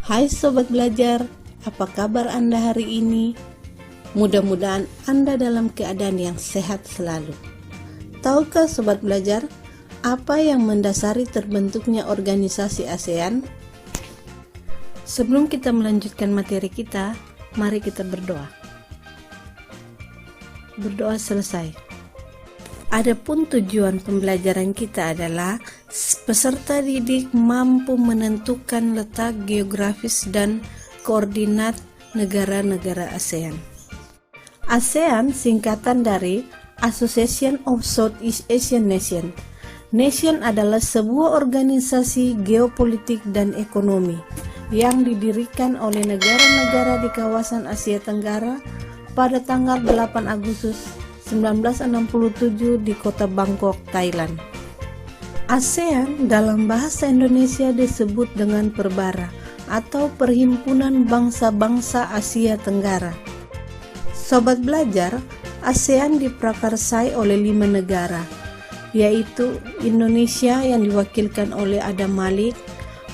Hai Sobat Belajar, apa kabar Anda hari ini? Mudah-mudahan Anda dalam keadaan yang sehat selalu. Tahukah Sobat Belajar, apa yang mendasari terbentuknya organisasi ASEAN? Sebelum kita melanjutkan materi kita, mari kita berdoa. Berdoa selesai. Adapun tujuan pembelajaran kita adalah peserta didik mampu menentukan letak geografis dan koordinat negara-negara ASEAN. ASEAN singkatan dari Association of Southeast Asian Nations. Nation adalah sebuah organisasi geopolitik dan ekonomi yang didirikan oleh negara-negara di kawasan Asia Tenggara pada tanggal 8 Agustus 1967 di kota Bangkok, Thailand. ASEAN dalam bahasa Indonesia disebut dengan Perbara atau Perhimpunan Bangsa-Bangsa Asia Tenggara. Sobat Belajar, ASEAN diprakarsai oleh 5 negara, yaitu Indonesia yang diwakilkan oleh Adam Malik,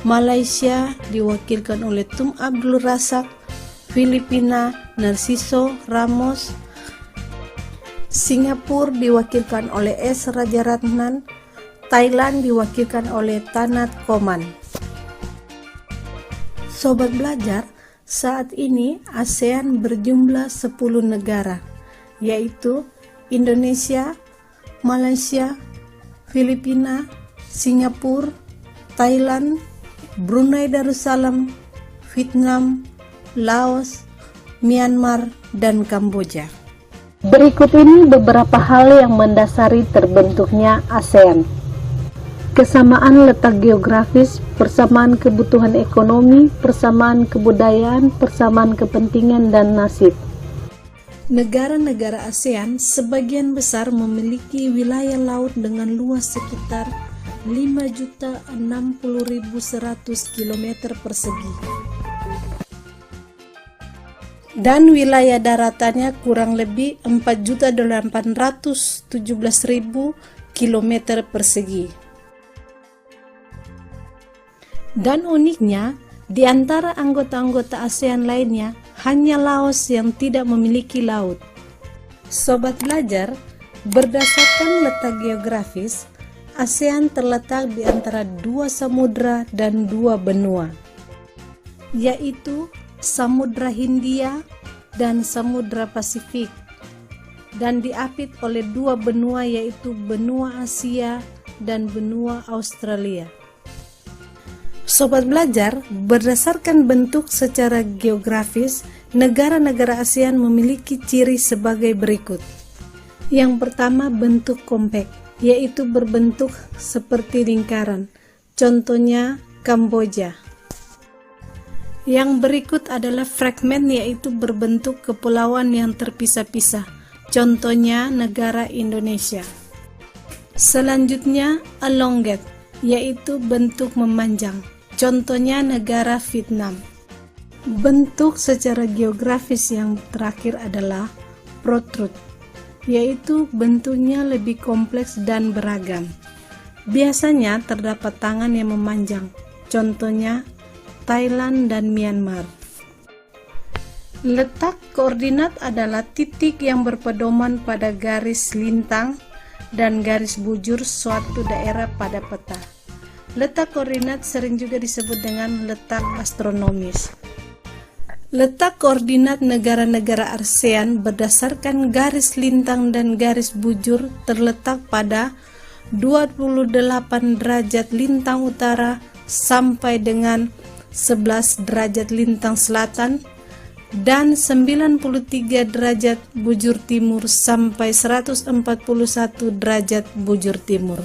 Malaysia diwakilkan oleh Tun Abdul Razak, Filipina Narciso Ramos, Singapura diwakilkan oleh S. Rajaratnam, Thailand diwakilkan oleh Tanat Koman. Sobat Belajar, saat ini ASEAN berjumlah 10 negara, yaitu Indonesia, Malaysia, Filipina, Singapura, Thailand, Brunei Darussalam, Vietnam, Laos, Myanmar, dan Kamboja. Berikut ini beberapa hal yang mendasari terbentuknya ASEAN. Kesamaan letak geografis, persamaan kebutuhan ekonomi, persamaan kebudayaan, persamaan kepentingan dan nasib. Negara-negara ASEAN sebagian besar memiliki wilayah laut dengan luas sekitar 5.060.100 km persegi. Dan wilayah daratannya kurang lebih 4.817.000 km persegi. Dan uniknya, di antara anggota-anggota ASEAN lainnya, hanya Laos yang tidak memiliki laut. Sobat Belajar, berdasarkan letak geografis, ASEAN terletak di antara 2 samudra dan 2 benua, yaitu Samudra Hindia dan Samudra Pasifik, dan diapit oleh 2 benua yaitu benua Asia dan benua Australia. Sobat Belajar, berdasarkan bentuk secara geografis, negara-negara ASEAN memiliki ciri sebagai berikut. Yang pertama, bentuk kompak, yaitu berbentuk seperti lingkaran. Contohnya Kamboja. Yang berikut adalah fragmen, yaitu berbentuk kepulauan yang terpisah-pisah. Contohnya negara Indonesia. Selanjutnya elongate, yaitu bentuk memanjang. Contohnya negara Vietnam. Bentuk secara geografis yang terakhir adalah protrude, yaitu bentuknya lebih kompleks dan beragam. Biasanya terdapat tangan yang memanjang. Contohnya Thailand dan Myanmar. Letak koordinat adalah titik yang berpedoman pada garis lintang dan garis bujur suatu daerah pada peta. Letak koordinat sering juga disebut dengan letak astronomis. Letak koordinat negara-negara ASEAN berdasarkan garis lintang dan garis bujur terletak pada 28 derajat lintang utara sampai dengan 11 derajat lintang selatan dan 93 derajat bujur timur sampai 141 derajat bujur timur.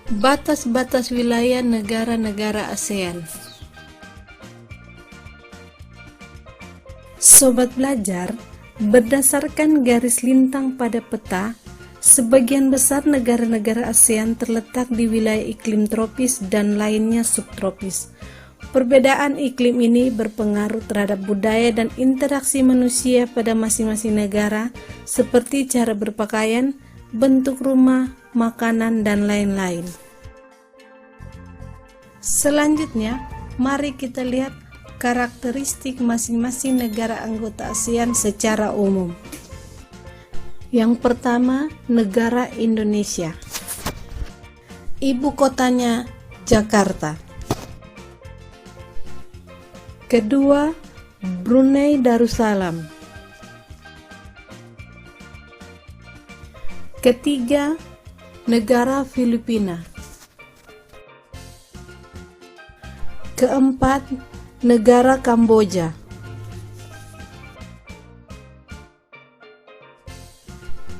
Batas-batas wilayah negara-negara ASEAN. Sobat Belajar, berdasarkan garis lintang pada peta, sebagian besar negara-negara ASEAN terletak di wilayah iklim tropis dan lainnya subtropis. Perbedaan iklim ini berpengaruh terhadap budaya dan interaksi manusia pada masing-masing negara, seperti cara berpakaian, bentuk rumah, makanan, dan lain-lain. Selanjutnya, Mari kita lihat karakteristik masing-masing negara anggota ASEAN secara umum. Yang pertama, negara Indonesia. Ibu kotanya Jakarta. Kedua, Brunei Darussalam. Ketiga, negara Filipina. Keempat, negara Kamboja.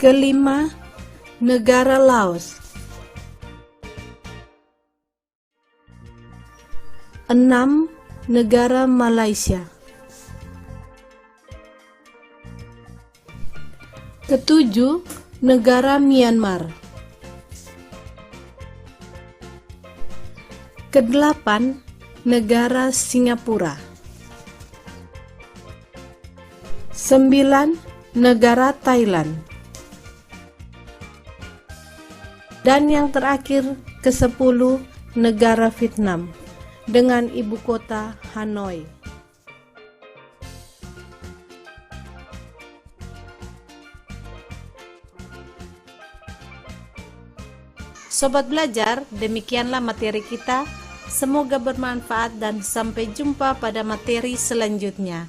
Kelima, negara Laos. 6, negara Malaysia. Ketujuh, negara Myanmar. Kedelapan, negara Singapura. 9, negara Thailand. Dan yang terakhir, ke-10, negara Vietnam dengan ibu kota Hanoi. Sobat belajar, demikianlah materi kita. Semoga bermanfaat dan sampai jumpa pada materi selanjutnya.